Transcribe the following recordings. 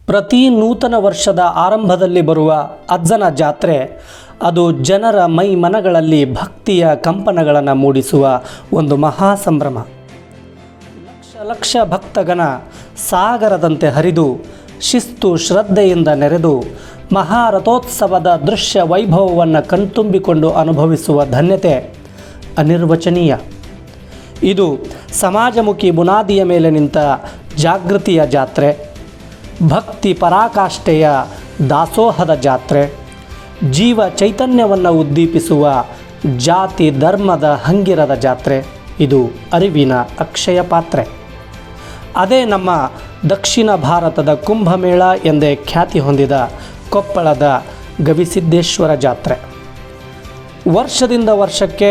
ಪ್ರತಿ ನೂತನ ವರ್ಷದ ಆರಂಭದಲ್ಲಿ ಬರುವ ಅಜ್ಜನ ಜಾತ್ರೆ ಅದು ಜನರ ಮೈ ಮನಗಳಲ್ಲಿ ಭಕ್ತಿಯ ಕಂಪನಗಳನ್ನು ಮೂಡಿಸುವ ಒಂದು ಮಹಾ ಸಂಭ್ರಮ. ಲಕ್ಷ ಲಕ್ಷ ಭಕ್ತಗಣ ಸಾಗರದಂತೆ ಹರಿದು ಶಿಸ್ತು ಶ್ರದ್ಧೆಯಿಂದ ನೆರೆದು ಮಹಾರಥೋತ್ಸವದ ದೃಶ್ಯ ವೈಭವವನ್ನು ಕಣ್ತುಂಬಿಕೊಂಡು ಅನುಭವಿಸುವ ಧನ್ಯತೆ ಅನಿರ್ವಚನೀಯ. ಇದು ಸಮಾಜಮುಖಿ ಬುನಾದಿಯ ಮೇಲೆ ನಿಂತ ಜಾಗೃತಿಯ ಜಾತ್ರೆ, ಭಕ್ತಿ ಪರಾಕಾಷ್ಠೆಯ ದಾಸೋಹದ ಜಾತ್ರೆ, ಜೀವ ಚೈತನ್ಯವನ್ನು ಉದ್ದೀಪಿಸುವ ಜಾತಿ ಧರ್ಮದ ಹಂಗಿರದ ಜಾತ್ರೆ. ಇದು ಅರಿವಿನ ಅಕ್ಷಯ ಪಾತ್ರೆ. ಅದೇ ನಮ್ಮ ದಕ್ಷಿಣ ಭಾರತದ ಕುಂಭಮೇಳ ಎಂದೇ ಖ್ಯಾತಿ ಹೊಂದಿದ ಕೊಪ್ಪಳದ ಗವಿಸಿದ್ದೇಶ್ವರ ಜಾತ್ರೆ. ವರ್ಷದಿಂದ ವರ್ಷಕ್ಕೆ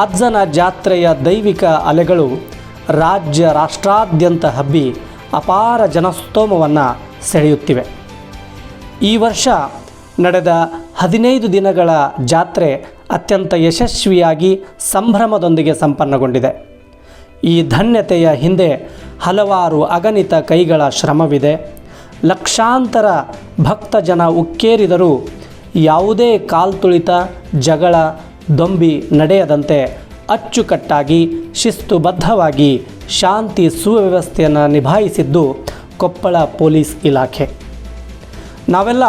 ಅಜ್ಜನ ಜಾತ್ರೆಯ ದೈವಿಕ ಅಲೆಗಳು ರಾಜ್ಯ ರಾಷ್ಟ್ರಾದ್ಯಂತ ಹಬ್ಬಿ ಅಪಾರ ಜನಸ್ತೋಮವನ್ನು ಸೆಳೆಯುತ್ತಿವೆ. ಈ ವರ್ಷ ನಡೆದ 15 ದಿನಗಳ ಜಾತ್ರೆ ಅತ್ಯಂತ ಯಶಸ್ವಿಯಾಗಿ ಸಂಭ್ರಮದೊಂದಿಗೆ ಸಂಪನ್ನಗೊಂಡಿದೆ. ಈ ಧನ್ಯತೆಯ ಹಿಂದೆ ಹಲವಾರು ಅಗಣಿತ ಕೈಗಳ ಶ್ರಮವಿದೆ. ಲಕ್ಷಾಂತರ ಭಕ್ತಜನ ಉಕ್ಕೇರಿದರೂ ಯಾವುದೇ ಕಾಲ್ತುಳಿತ, ಜಗಳ, ದೊಂಬಿ ನಡೆಯದಂತೆ ಅಚ್ಚುಕಟ್ಟಾಗಿ ಶಿಸ್ತುಬದ್ಧವಾಗಿ ಶಾಂತಿ ಸುವ್ಯವಸ್ಥೆಯನ್ನು ನಿಭಾಯಿಸಿದ್ದು ಕೊಪ್ಪಳ ಪೊಲೀಸ್ ಇಲಾಖೆ. ನಾವೆಲ್ಲ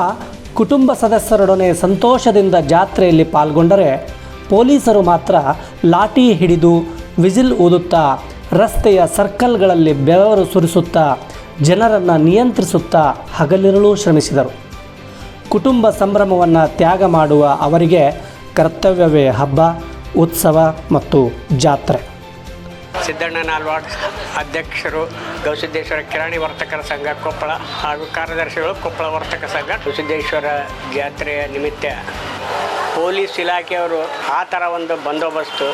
ಕುಟುಂಬ ಸದಸ್ಯರೊಡನೆ ಸಂತೋಷದಿಂದ ಜಾತ್ರೆಯಲ್ಲಿ ಪಾಲ್ಗೊಂಡರೆ, ಪೊಲೀಸರು ಮಾತ್ರ ಲಾಠಿ ಹಿಡಿದು ವಿಸಿಲ್ ಊದುತ್ತಾ ರಸ್ತೆಯ ಸರ್ಕಲ್ಗಳಲ್ಲಿ ಬೆವರು ಸುರಿಸುತ್ತಾ ಜನರನ್ನು ನಿಯಂತ್ರಿಸುತ್ತಾ ಹಗಲಿರುಳು ಶ್ರಮಿಸಿದರು. ಕುಟುಂಬ ಸಂಭ್ರಮವನ್ನು ತ್ಯಾಗ ಮಾಡುವ ಅವರಿಗೆ ಕರ್ತವ್ಯವೇ ಹಬ್ಬ, ಉತ್ಸವ ಮತ್ತು ಜಾತ್ರೆ. ಸಿದ್ದಣ್ಣ ನಾಲ್ವಾಡ್, ಅಧ್ಯಕ್ಷರು ಗವಿಸಿದ್ದೇಶ್ವರ ಕಿರಾಣಿ ವರ್ತಕರ ಸಂಘ ಕೊಪ್ಪಳ ಹಾಗೂ ಕಾರ್ಯದರ್ಶಿಗಳು ಕೊಪ್ಪಳ ವರ್ತಕ ಸಂಘ. ಗವಿಸಿದ್ದೇಶ್ವರ ಜಾತ್ರೆಯ ನಿಮಿತ್ತ ಪೊಲೀಸ್ ಇಲಾಖೆಯವರು ಆ ಥರ ಒಂದು ಬಂದೋಬಸ್ತು,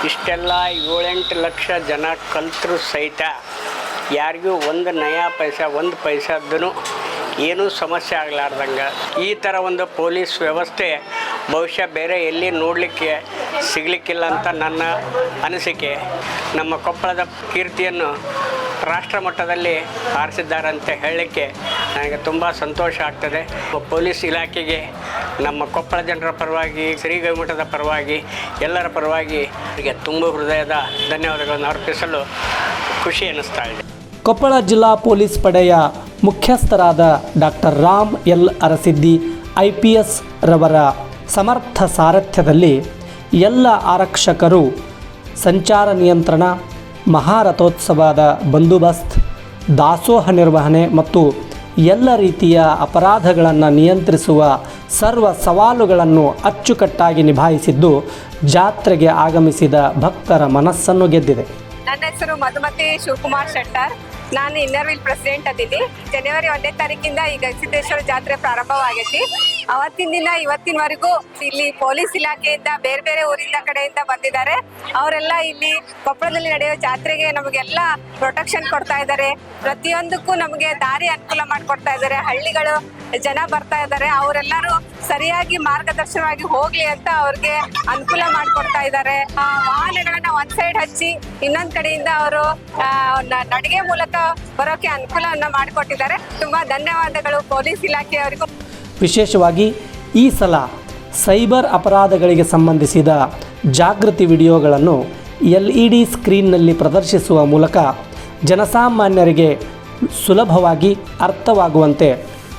ಇಷ್ಟೆಲ್ಲ 7-8 ಲಕ್ಷ ಜನ ಕಲ್ತರೂ ಸಹಿತ ಯಾರಿಗೂ ಒಂದು ನಯಾ ಪೈಸಾ, ಒಂದು ಪೈಸಾದ್ದೂ ಏನೂ ಸಮಸ್ಯೆ ಆಗಲಾರ್ದಂಗೆ ಈ ಥರ ಒಂದು ಪೊಲೀಸ್ ವ್ಯವಸ್ಥೆ ಬಹುಶಃ ಬೇರೆ ಎಲ್ಲಿ ನೋಡಲಿಕ್ಕೆ ಸಿಗಲಿಕ್ಕಿಲ್ಲ ಅಂತ ನನ್ನ ಅನಿಸಿಕೆ. ನಮ್ಮ ಕೊಪ್ಪಳದ ಕೀರ್ತಿಯನ್ನು ರಾಷ್ಟ್ರ ಮಟ್ಟದಲ್ಲಿ ಹಾರಿಸಿದ್ದಾರೆ ಅಂತ ಹೇಳಲಿಕ್ಕೆ ನನಗೆ ತುಂಬ ಸಂತೋಷ ಆಗ್ತದೆ. ಪೊಲೀಸ್ ಇಲಾಖೆಗೆ ನಮ್ಮ ಕೊಪ್ಪಳ ಜನರ ಪರವಾಗಿ, ಶ್ರೀಗವಿಮಠದ ಪರವಾಗಿ, ಎಲ್ಲರ ಪರವಾಗಿ ಅವರಿಗೆ ತುಂಬ ಹೃದಯದ ಧನ್ಯವಾದಗಳನ್ನು ಅರ್ಪಿಸಲು ಖುಷಿ ಅನ್ನಿಸ್ತಾ ಇದೆ. ಕೊಪ್ಪಳ ಜಿಲ್ಲಾ ಪೊಲೀಸ್ ಪಡೆಯ ಮುಖ್ಯಸ್ಥರಾದ ಡಾಕ್ಟರ್ ರಾಮ್ ಎಲ್ ಅರಸಿದ್ದಿ IPS ರವರ ಸಮರ್ಥ ಸಾರಥ್ಯದಲ್ಲಿ ಎಲ್ಲ ಆರಕ್ಷಕರು ಸಂಚಾರ ನಿಯಂತ್ರಣ, ಮಹಾರಥೋತ್ಸವದ ಬಂದೋಬಸ್ತ್, ದಾಸೋಹ ನಿರ್ವಹಣೆ ಮತ್ತು ಎಲ್ಲ ರೀತಿಯ ಅಪರಾಧಗಳನ್ನು ನಿಯಂತ್ರಿಸುವ ಸರ್ವ ಸವಾಲುಗಳನ್ನು ಅಚ್ಚುಕಟ್ಟಾಗಿ ನಿಭಾಯಿಸಿದ್ದು ಜಾತ್ರೆಗೆ ಆಗಮಿಸಿದ ಭಕ್ತರ ಮನಸ್ಸನ್ನು ಗೆದ್ದಿದೆ. ನನ್ನ ಹೆಸರು ಮಧುಮತಿ ಶಿವಕುಮಾರ್ ಶೆಟ್ಟರ್. ನಾನು ಇನ್ನರ್ವಿಲ್ ಪ್ರೆಸಿಡೆಂಟ್ ಅದೀನಿ. ಜನವರಿ 1ನೇ ತಾರೀಕಿಂದ ಈ ಗವಿಸಿದ್ದೇಶ್ವರ ಜಾತ್ರೆ ಪ್ರಾರಂಭವಾಗೈತಿ. ಅವತ್ತಿನ ದಿನ ಇವತ್ತಿನವರೆಗೂ ಇಲ್ಲಿ ಪೊಲೀಸ್ ಇಲಾಖೆಯಿಂದ ಬೇರೆ ಬೇರೆ ಊರಿಂದ ಕಡೆಯಿಂದ ಬಂದಿದ್ದಾರೆ. ಅವರೆಲ್ಲ ಇಲ್ಲಿ ಕೊಪ್ಪಳದಲ್ಲಿ ನಡೆಯುವ ಜಾತ್ರೆಗೆ ನಮಗೆಲ್ಲ ಪ್ರೊಟೆಕ್ಷನ್ ಕೊಡ್ತಾ ಇದ್ದಾರೆ. ಪ್ರತಿಯೊಂದಕ್ಕೂ ನಮಗೆ ದಾರಿ ಅನುಕೂಲ ಮಾಡಿಕೊಡ್ತಾ ಇದ್ದಾರೆ. ಹಳ್ಳಿಗಳು ಜನ ಬರ್ತಾ ಇದ್ದಾರೆ, ಅವರೆಲ್ಲರೂ ಸರಿಯಾಗಿ ಮಾರ್ಗದರ್ಶನವಾಗಿ ಹೋಗ್ಲಿ ಅಂತ ಅವ್ರಿಗೆ ಅನುಕೂಲ ಮಾಡಿಕೊಡ್ತಾ ಇದ್ದಾರೆ. ವಾಹನಗಳನ್ನ ಒಂದ್ ಸೈಡ್ ಹಚ್ಚಿ ಇನ್ನೊಂದ್ ಕಡೆಯಿಂದ ಅವರು ನಡಿಗೆ ಮೂಲಕ ಬರೋಕೆ ಅನುಕೂಲವನ್ನ ಮಾಡಿಕೊಟ್ಟಿದ್ದಾರೆ. ತುಂಬಾ ಧನ್ಯವಾದಗಳು ಪೊಲೀಸ್ ಇಲಾಖೆಯವರಿಗೂ. ವಿಶೇಷವಾಗಿ ಈ ಸಲ ಸೈಬರ್ ಅಪರಾಧಗಳಿಗೆ ಸಂಬಂಧಿಸಿದ ಜಾಗೃತಿ ವಿಡಿಯೋಗಳನ್ನು LED ಸ್ಕ್ರೀನ್ನಲ್ಲಿ ಪ್ರದರ್ಶಿಸುವ ಮೂಲಕ ಜನಸಾಮಾನ್ಯರಿಗೆ ಸುಲಭವಾಗಿ ಅರ್ಥವಾಗುವಂತೆ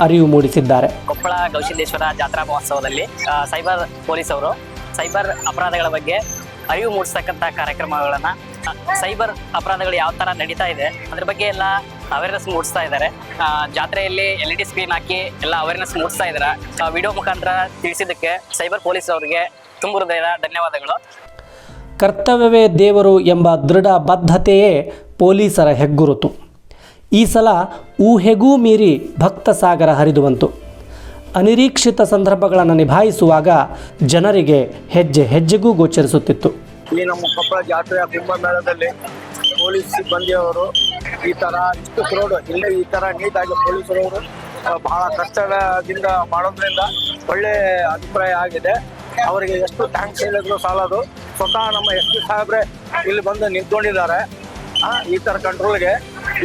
ಅರಿವು ಮೂಡಿಸಿದ್ದಾರೆ. ಕೊಪ್ಪಳ ಗವಿಸಿದ್ದೇಶ್ವರ ಜಾತ್ರಾ ಮಹೋತ್ಸವದಲ್ಲಿ ಸೈಬರ್ ಪೊಲೀಸ್ ಅವರು ಸೈಬರ್ ಅಪರಾಧಗಳ ಬಗ್ಗೆ ಅರಿವು ಮೂಡಿಸ್ತಕ್ಕಂಥ ಕಾರ್ಯಕ್ರಮಗಳನ್ನು, ಸೈಬರ್ ಅಪರಾಧಗಳು ಯಾವ ಥರ ನಡೀತಾ ಇದೆ ಅದ್ರ ಬಗ್ಗೆ ಎಲ್ಲ ಅವೇರ್ನೆಸ್ ಮೂಡಿಸ್ತಾ ಇದ್ದಾರೆ. ಜಾತ್ರೆಯಲ್ಲಿ LED ಸ್ಕ್ರೀನ್ ಹಾಕಿ ಎಲ್ಲ ಅವೇರ್ನೆಸ್ ಮೂಡಿಸ್ತಾ ಇದ್ದಾರೆ. ವಿಡಿಯೋ ಮುಖಾಂತರ ತಿಳಿಸಿದ್ದಕ್ಕೆ ಸೈಬರ್ ಪೊಲೀಸ್ ಅವರಿಗೆ ತುಂಬ ಹೃದಯದ ಧನ್ಯವಾದಗಳು. ಕರ್ತವ್ಯವೇ ದೇವರು ಎಂಬ ದೃಢ ಬದ್ಧತೆಯೇ ಪೊಲೀಸರ ಹೆಗ್ಗುರುತು. ಈ ಸಲ ಊಹೆಗೂ ಮೀರಿ ಭಕ್ತ ಸಾಗರ ಹರಿದು ಬಂತು. ಅನಿರೀಕ್ಷಿತ ಸಂದರ್ಭಗಳನ್ನು ನಿಭಾಯಿಸುವಾಗ ಜನರಿಗೆ ಹೆಜ್ಜೆ ಹೆಜ್ಜೆಗೂ ಗೋಚರಿಸುತ್ತಿತ್ತು. ಈ ನಮ್ಮ ಕೊಪ್ಪಳ ಜಾತ್ರೆಯ ಕುಂಭಮೇಳದಲ್ಲಿ ಪೊಲೀಸ್ ಸಿಬ್ಬಂದಿಯವರು ಈ ಥರ ಇಷ್ಟು ಕ್ರೌಡ್ ಇಲ್ಲೇ ಈ ಥರ ನೀಟಾಗಿ ಪೊಲೀಸರವರು ಬಹಳ ಕಷ್ಟದಿಂದ ಮಾಡೋದ್ರಿಂದ ಒಳ್ಳೆ ಅಭಿಪ್ರಾಯ ಆಗಿದೆ. ಅವರಿಗೆ ಎಷ್ಟು ಥ್ಯಾಂಕ್ಸ್ ಹೇಳಿದ್ರು ಸಾಲದು. ಸ್ವತಃ ನಮ್ಮ SP ಸಾಹೇಬ್ರೆ ಇಲ್ಲಿ ಬಂದು ನಿಂತ್ಕೊಂಡಿದ್ದಾರೆ ಈ ಥರ ಕಂಟ್ರೋಲ್ಗೆ.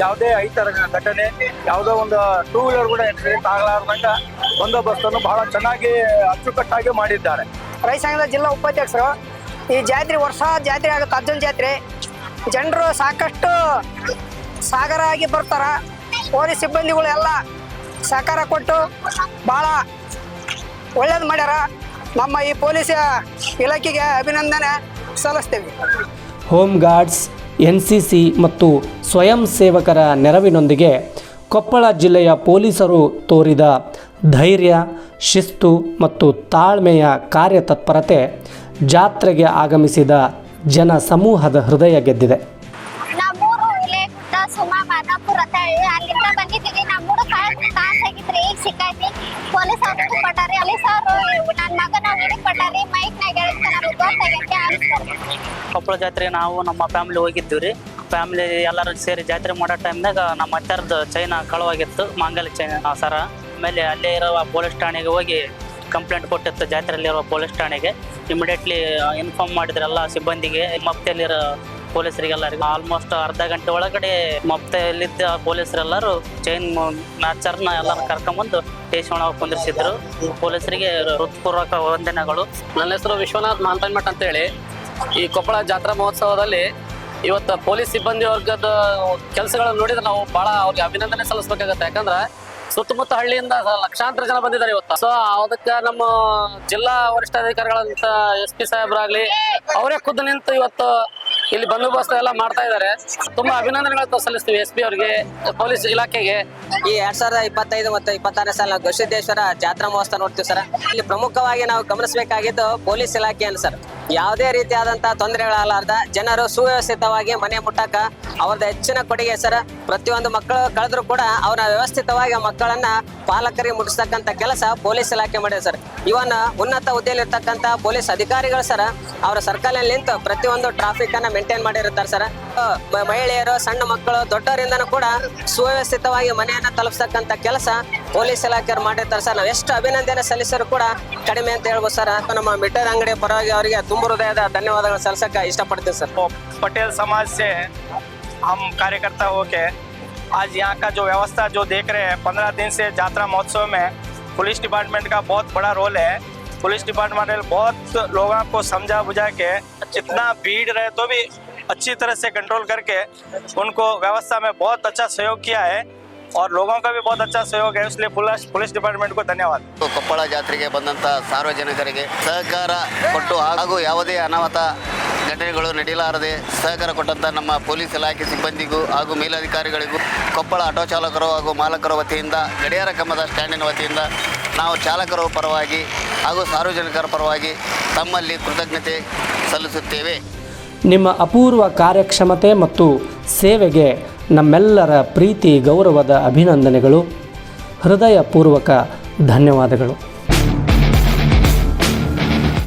ಯಾವುದೇ ಐತರ ಘಟನೆ, ಯಾವುದೋ ಒಂದು 2 ವೀಲರ್ ಕೂಡ ಆಕ್ಸಿಡೆಂಟ್ ಆಗಲಾರ್ದಂಗ ಬಂದೋಬಸ್ತನ್ನು ಬಹಳ ಚೆನ್ನಾಗಿ ಅಚ್ಚುಕಟ್ಟಾಗಿ ಮಾಡಿದ್ದಾರೆ. ರೈತ ಸಂಘದ ಜಿಲ್ಲಾ ಉಪಾಧ್ಯಕ್ಷರು. ಈ ಜಾತ್ರೆ ವರ್ಷ ಜಾತ್ರೆ ಆಗುತ್ತೆ, ಅರ್ಜುನ್ ಜಾತ್ರೆ. ಜನರು ಸಾಕಷ್ಟು ಸಾಗರ ಆಗಿ ಬರ್ತಾರ. ಪೊಲೀಸ್ ಸಿಬ್ಬಂದಿಗಳು ಎಲ್ಲ ಸಹಕಾರ ಕೊಟ್ಟು ಭಾಳ ಒಳ್ಳೇದು ಮಾಡ್ಯಾರ. ನಮ್ಮ ಈ ಪೊಲೀಸ್ ಇಲಾಖೆಗೆ ಅಭಿನಂದನೆ ಸಲ್ಲಿಸ್ತೀವಿ. ಹೋಮ್ ಗಾರ್ಡ್ಸ್, NCC ಮತ್ತು ಸ್ವಯಂ ಸೇವಕರ ನೆರವಿನೊಂದಿಗೆ ಕೊಪ್ಪಳ ಜಿಲ್ಲೆಯ ಪೊಲೀಸರು ತೋರಿದ ಧೈರ್ಯ, ಶಿಸ್ತು ಮತ್ತು ತಾಳ್ಮೆಯ ಕಾರ್ಯತತ್ಪರತೆ ಜಾತ್ರೆಗೆ ಆಗಮಿಸಿದ ಜನ ಸಮೂಹದ ಹೃದಯ ಗೆದ್ದಿದೆ. ನಮ್ಮೂರು ಇಲೇಗುಡ್ಡ ಸುಮಾ ಮಾದಾಪುರ ಅಂತ ಹೇಳಿ ಅಲ್ಲಿಂದ ಬಂದಿದ್ದೀವಿ. ನಮ್ಮೂರು ಕಾಸ್ ಆಗಿದ್ರಿ, ಈಗ ಸಿಕ್ಕೈತಿ. ಪೊಲೀಸ್ ಅವ್ರು ಕೊಟ್ಟಾರಿ, ಅಲ್ಲಿ ಸರ್ ನನ್ನ ಮಗನ ಹಿಡಿದು ಕೊಟ್ಟಾರಿ. ಮೈಕ್ನಾಗ ಹೇಳಿದ್ಕೆ ನಮ್ಗೆ ಗೊತ್ತಾಗೈತೆ ಅನಿಸ್ತಾರೆ. ಕೊಪ್ಪಳ ಜಾತ್ರೆ ನಾವು ನಮ್ಮ ಫ್ಯಾಮಿಲಿ ಹೋಗಿದ್ದೀವಿ ರೀ. ಫ್ಯಾಮಿಲಿ ಎಲ್ಲರೂ ಸೇರಿ ಜಾತ್ರೆ ಮಾಡೋ ಟೈಮ್ನಾಗ ನಮ್ಮ ಅತ್ಯಾರ್ದು ಚೈನ ಕಳುವಾಗಿತ್ತು, ಮಾಂಗಲ್ಯ ಚೈನ ಸರ. ಆಮೇಲೆ ಅಲ್ಲೇ ಇರುವ ಪೊಲೀಸ್ ಠಾಣೆಗೆ ಹೋಗಿ ಕಂಪ್ಲೇಂಟ್ ಕೊಟ್ಟಿತ್ತು. ಜಾತ್ರೆಯಲ್ಲಿರುವ ಪೊಲೀಸ್ ಠಾಣೆಗೆ ಇಮಿಡಿಯೇಟ್ಲಿ ಇನ್ಫಾರ್ಮ್ ಮಾಡಿದ್ರೆಲ್ಲ ಸಿಬ್ಬಂದಿಗೆ, ಮಫ್ತಿಯಲ್ಲಿರೋ ಪೊಲೀಸರಿಗೆಲ್ಲರಿಗೂ. ಆಲ್ಮೋಸ್ಟ್ ಅರ್ಧ ಗಂಟೆ ಒಳಗಡೆ ಮಫ್ತಿಯಲ್ಲಿದ್ದ ಪೊಲೀಸರೆಲ್ಲರೂ ಚೈನ್ ಮ್ಯಾಚರ್ನ ಎಲ್ಲರೂ ಕರ್ಕೊಂಬಂದು ಸ್ಟೇಷನ್ ಒಳಗೆ ಕುಂದಿರಿಸಿದ್ರು. ಪೊಲೀಸರಿಗೆ ಹೃತ್ಪೂರ್ವಕ ವಂದನೆಗಳು. ನನ್ನ ಹೆಸರು ವಿಶ್ವನಾಥ್ ಮಾಂತನ್ಮಠ್ ಅಂತೇಳಿ. ಈ ಕೊಪ್ಪಳ ಜಾತ್ರಾ ಮಹೋತ್ಸವದಲ್ಲಿ ಇವತ್ತು ಪೊಲೀಸ್ ಸಿಬ್ಬಂದಿ ವರ್ಗದ ಕೆಲಸಗಳನ್ನು ನೋಡಿದ್ರೆ ನಾವು ಭಾಳ ಅವ್ರಿಗೆ ಅಭಿನಂದನೆ ಸಲ್ಲಿಸ್ಬೇಕಾಗತ್ತೆ. ಯಾಕಂದ್ರೆ ಸುತ್ತಮುತ್ತ ಹಳ್ಳಿಯಿಂದ ಲಕ್ಷಾಂತರ ಜನ ಬಂದಿದ್ದಾರೆ ಇವತ್ತು. ಸೊ ಅದಕ್ಕೆ ನಮ್ಮ ಜಿಲ್ಲಾ ವರಿಷ್ಠಾಧಿಕಾರಿಗಳಂತ SP ಸಾಹೇಬ್ರಾಗ್ಲಿ ಅವರೇ ಖುದ್ದು ನಿಂತು ಇವತ್ತು ಇಲ್ಲಿ ಬಂದೋಬಸ್ತ್ ಎಲ್ಲ ಮಾಡ್ತಾ ಇದ್ದಾರೆ. ತುಂಬಾ ಅಭಿನಂದನೆಗಳು ಸಲ್ಲಿಸ್ತೀವಿ SP ಅವರಿಗೆ, ಪೊಲೀಸ್ ಇಲಾಖೆಗೆ. ಈ 2025 ಮತ್ತು 26ನೇ ಸಾಲ ಗವಿಸಿದ್ದೇಶ್ವರ ಜಾತ್ರಾ ಮಹೋತ್ಸವ ನೋಡ್ತೀವಿ ಸರ್. ಇಲ್ಲಿ ಪ್ರಮುಖವಾಗಿ ನಾವು ಗಮನಿಸಬೇಕಾಗಿದ್ದು ಪೊಲೀಸ್ ಇಲಾಖೆಯನ್ನು ಸರ್. ಯಾವುದೇ ರೀತಿಯಾದಂತಹ ತೊಂದರೆಗಳಾಗಲಾರ್ದ ಜನರು ಸುವ್ಯವಸ್ಥಿತವಾಗಿ ಮನೆ ಮುಟ್ಟಕ ಅವ್ರದ್ದು ಹೆಚ್ಚಿನ ಕೊಡುಗೆ ಸರ್. ಪ್ರತಿಯೊಂದು ಮಕ್ಕಳು ಕಳೆದ್ರು ಕೂಡ ಅವರ ವ್ಯವಸ್ಥಿತವಾಗಿ ಮಕ್ಕಳನ್ನ ಪಾಲಕರಿಗೆ ಮುಟ್ಟಿಸ್ತಕ್ಕಂಥ ಕೆಲಸ ಪೊಲೀಸ್ ಇಲಾಖೆ ಮಾಡಿದೆ ಸರ್. ಇವನ್ ಉನ್ನತ ಹುದ್ದೆಯಲ್ಲಿರ್ತಕ್ಕಂಥ ಪೊಲೀಸ್ ಅಧಿಕಾರಿಗಳು ಸರ್, ಅವರ ಸರ್ಕಲ್ನಲ್ಲಿ ನಿಂತು ಪ್ರತಿಯೊಂದು ಟ್ರಾಫಿಕ್ ಅನ್ನ ಮೇಂಟೈನ್ ಮಾಡಿರ್ತಾರೆ ಸರ್. ಮಹಿಳೆಯರು, ಸಣ್ಣ ಮಕ್ಕಳು, ದೊಡ್ಡವರಿಂದನೂ ಕೂಡ ಸುವ್ಯವಸ್ಥಿತವಾಗಿ ಮನೆಯನ್ನ ತಲುಪಿಸ್ತಕ್ಕಂಥ ಕೆಲಸ ಪೊಲೀಸ್ ಇಲಾಖೆಯವರು ಮಾಡಿರ್ತಾರೆ ಸರ್. ನಾವು ಎಷ್ಟು ಅಭಿನಂದನೆ ಸಲ್ಲಿಸರು ಕೂಡ ಕಡಿಮೆ ಅಂತ ಹೇಳ್ಬೋದು ಸರ್. ನಮ್ಮ ಮಿಠಾಯಿ ಅಂಗಡಿ ಪರವಾಗಿ ಅವರಿಗೆ ತುಂಬ ಹೃದಯದ ಧನ್ಯವಾದಗಳು ಸಲ್ಲಿಸಕ್ಕೆ ಇಷ್ಟಪಡ್ತೀವಿ ಸರ್. पटेल समाज से हम कार्यकर्ता होके आज यहाँ का जो व्यवस्था जो देख रहे हैं, 15 दिन से यात्रा महोत्सव में पुलिस डिपार्टमेंट का बहुत बड़ा रोल है. पुलिस डिपार्टमेंट बहुत लोगों को समझा बुझा के जितना भीड़ रहे तो भी अच्छी तरह से कंट्रोल करके उनको व्यवस्था में बहुत अच्छा सहयोग किया है और लोगों का भी बहुत अच्छा सहयोग है. इसलिए पुलिस डिपार्टमेंट को धन्यवाद. ಕೊಪ್ಪಳ ಜಾತ್ರೆಗೆ ಬಂದಂಥ ಸಾರ್ವಜನಿಕರಿಗೆ ಸಹಕಾರ ಕೊಟ್ಟು ಹಾಗೂ ಯಾವುದೇ ಅನಾಹುತ ಘಟನೆಗಳು ನಡೆಯಲಾರದೆ ಸಹಕಾರ ಕೊಟ್ಟಂಥ ನಮ್ಮ ಪೊಲೀಸ್ ಇಲಾಖೆ ಸಿಬ್ಬಂದಿಗೂ ಹಾಗೂ ಮೇಲಧಿಕಾರಿಗಳಿಗೂ ಕೊಪ್ಪಳ ಆಟೋ ಚಾಲಕರು ಹಾಗೂ ಮಾಲಕರ ವತಿಯಿಂದ, ಗಡಿಯಾರ ಕಂಬದ ಸ್ಟ್ಯಾಂಡಿನ ವತಿಯಿಂದ ನಾವು ಚಾಲಕರ ಪರವಾಗಿ ಹಾಗೂ ಸಾರ್ವಜನಿಕರ ಪರವಾಗಿ ತಮ್ಮಲ್ಲಿ ಕೃತಜ್ಞತೆ ಸಲ್ಲಿಸುತ್ತೇವೆ. ನಿಮ್ಮ ಅಪೂರ್ವ ಕಾರ್ಯಕ್ಷಮತೆ ಮತ್ತು ಸೇವೆಗೆ ನಮ್ಮೆಲ್ಲರ ಪ್ರೀತಿ ಗೌರವದ ಅಭಿನಂದನೆಗಳು. ಹೃದಯಪೂರ್ವಕ ಧನ್ಯವಾದಗಳು.